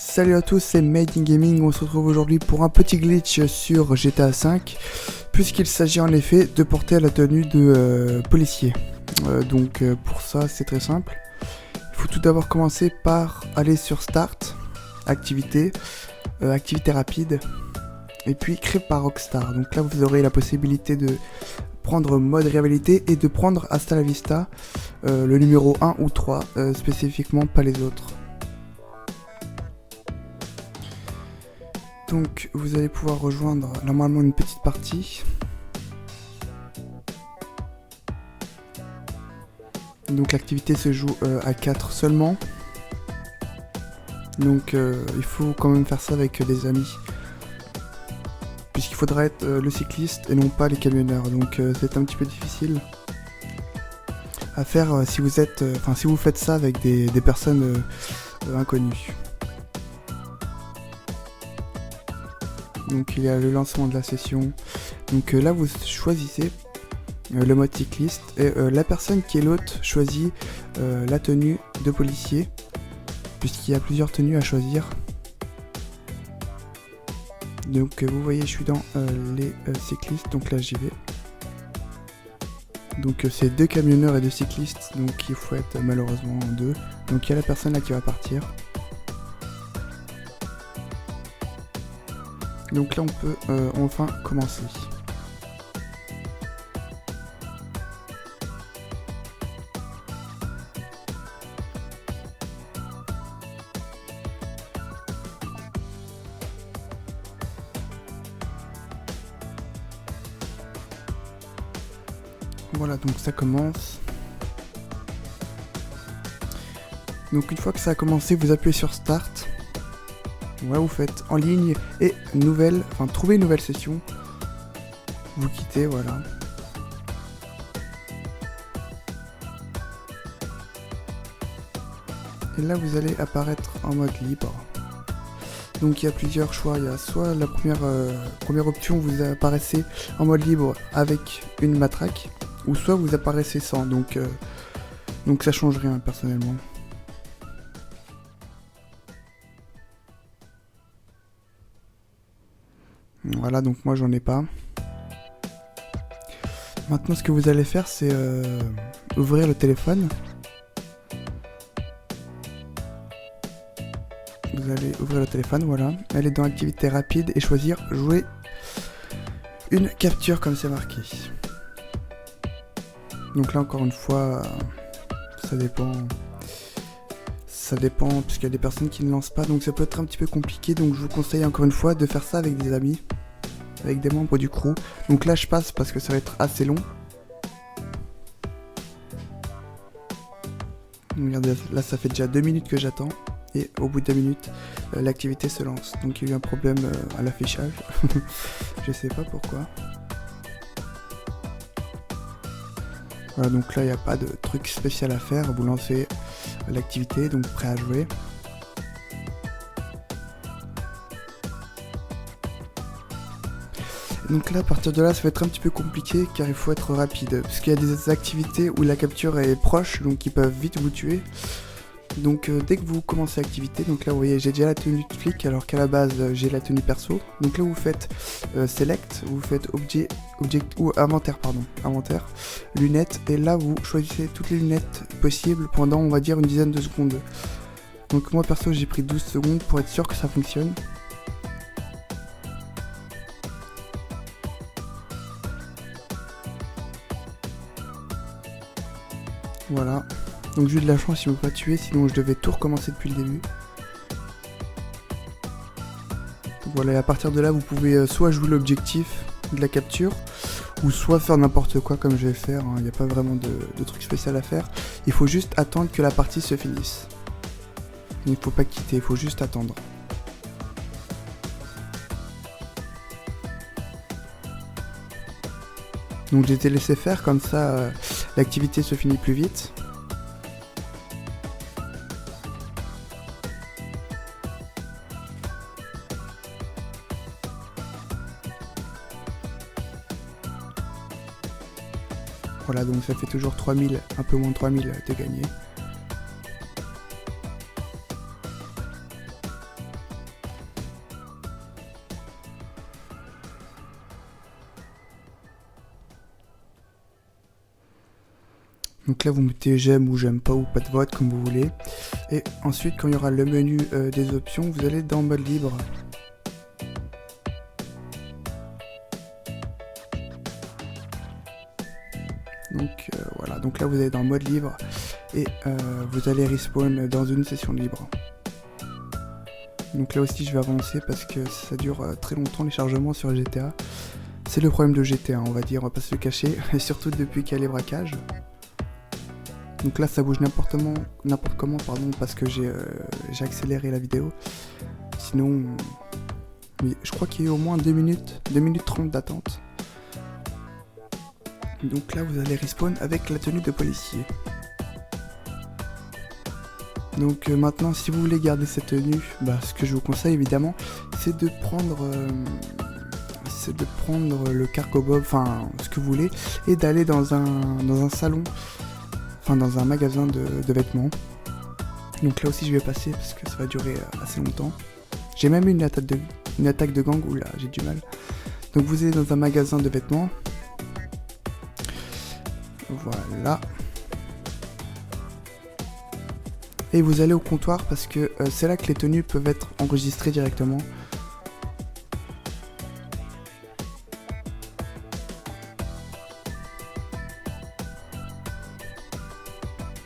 Salut à tous, c'est Made in Gaming. On se retrouve aujourd'hui pour un petit glitch sur GTA V, puisqu'il s'agit en effet de porter la tenue de policier. Pour ça, c'est très simple. Il faut tout d'abord commencer par aller sur Start, Activité, Activité rapide, et puis créé par Rockstar. Donc là, vous aurez la possibilité de prendre mode rivalité et de prendre Hasta la Vista, le numéro 1 ou 3, spécifiquement pas les autres. Donc vous allez pouvoir rejoindre normalement une petite partie. Donc l'activité se joue à 4 seulement. Donc il faut quand même faire ça avec des amis. Puisqu'il faudra être le cycliste et non pas les camionneurs. Donc c'est un petit peu difficile à faire si vous êtes, si vous faites ça avec des personnes inconnues. Donc il y a le lancement de la session. Donc là vous choisissez le mode cycliste et la personne qui est l'hôte choisit la tenue de policier, puisqu'il y a plusieurs tenues à choisir. Donc vous voyez, je suis dans les cyclistes, donc là j'y vais. Donc c'est 2 camionneurs et 2 cyclistes, donc il faut être malheureusement 2. Donc il y a la personne là qui va partir. Donc là on peut enfin commencer. Voilà, donc ça commence. Donc une fois que ça a commencé, vous appuyez sur Start. Ouais, vous faites en ligne et trouver une nouvelle session. Vous quittez, voilà. Et là, vous allez apparaître en mode libre. Donc il y a plusieurs choix. Il y a soit la première option, vous apparaissez en mode libre avec une matraque, ou soit vous apparaissez sans. Donc ça change rien personnellement. Voilà, donc moi j'en ai pas. Maintenant ce que vous allez faire, c'est ouvrir le téléphone. Vous allez ouvrir le téléphone, voilà. Aller dans activité rapide et choisir jouer une capture comme c'est marqué. Donc là encore une fois, ça dépend. Ça dépend, puisqu'il y a des personnes qui ne lancent pas, donc ça peut être un petit peu compliqué. Donc je vous conseille encore une fois de faire ça avec des amis, avec des membres du crew. Donc là je passe parce que ça va être assez long. Regardez, là ça fait déjà 2 minutes que j'attends. Et au bout de 2 minutes, l'activité se lance. Donc il y a eu un problème à l'affichage. Je sais pas pourquoi. Voilà, donc là il n'y a pas de truc spécial à faire. Vous lancez l'activité, donc prêt à jouer. Donc là, à partir de là, ça va être un petit peu compliqué car il faut être rapide. Parce qu'il y a des activités où la capture est proche, donc ils peuvent vite vous tuer. Donc dès que vous commencez l'activité, donc là vous voyez j'ai déjà la tenue de flic alors qu'à la base j'ai la tenue perso. Donc là vous faites select, vous faites inventaire, lunettes, et là vous choisissez toutes les lunettes possibles pendant on va dire une dizaine de secondes. Donc moi perso j'ai pris 12 secondes pour être sûr que ça fonctionne. Voilà. Donc j'ai eu de la chance, ils m'ont pas tué, sinon je devais tout recommencer depuis le début. Donc voilà, et à partir de là, vous pouvez soit jouer l'objectif de la capture, ou soit faire n'importe quoi comme je vais faire. Il n'y a pas vraiment de truc spécial à faire. Il faut juste attendre que la partie se finisse. Il ne faut pas quitter, il faut juste attendre. Donc j'ai été laissé faire, comme ça l'activité se finit plus vite. Voilà, donc ça fait toujours 3000, un peu moins de 3000 de gagné. Donc là vous mettez j'aime ou j'aime pas ou pas de vote comme vous voulez. Et ensuite quand il y aura le menu des options, vous allez dans mode libre. Donc voilà, donc là vous allez dans mode libre et vous allez respawn dans une session libre. Donc là aussi je vais avancer parce que ça dure très longtemps les chargements sur GTA. C'est le problème de GTA, on va dire, on va pas se le cacher, et surtout depuis qu'il y a les braquages. Donc là ça bouge n'importe comment, pardon, parce que j'ai accéléré la vidéo. Sinon, oui, je crois qu'il y a eu au moins 2 minutes 30 d'attente. Donc là vous allez respawn avec la tenue de policier. Donc maintenant si vous voulez garder cette tenue, ce que je vous conseille évidemment, c'est de prendre le cargo bob, enfin ce que vous voulez, et d'aller dans un salon, enfin dans un magasin de vêtements. Donc là aussi je vais passer parce que ça va durer assez longtemps. J'ai même eu une attaque de gang, oula j'ai du mal. Donc vous allez dans un magasin de vêtements. Voilà. Et vous allez au comptoir parce que c'est là que les tenues peuvent être enregistrées directement.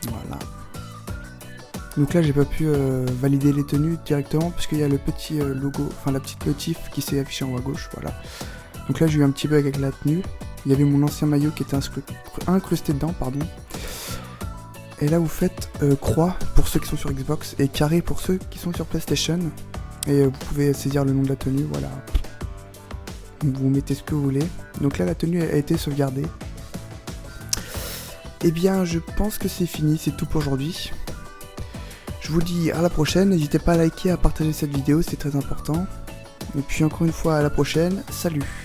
Voilà. Donc là j'ai pas pu valider les tenues directement parce qu'il y a le petit logo, enfin la petite notif qui s'est affichée en haut à gauche, voilà. Donc là j'ai eu un petit bug avec la tenue. Il y avait mon ancien maillot qui était incrusté dedans, pardon. Et là vous faites croix pour ceux qui sont sur Xbox et carré pour ceux qui sont sur PlayStation. Et vous pouvez saisir le nom de la tenue, voilà. Vous mettez ce que vous voulez. Donc là la tenue a été sauvegardée. Et bien je pense que c'est fini, c'est tout pour aujourd'hui. Je vous dis à la prochaine, n'hésitez pas à liker, à partager cette vidéo, c'est très important. Et puis encore une fois à la prochaine, salut.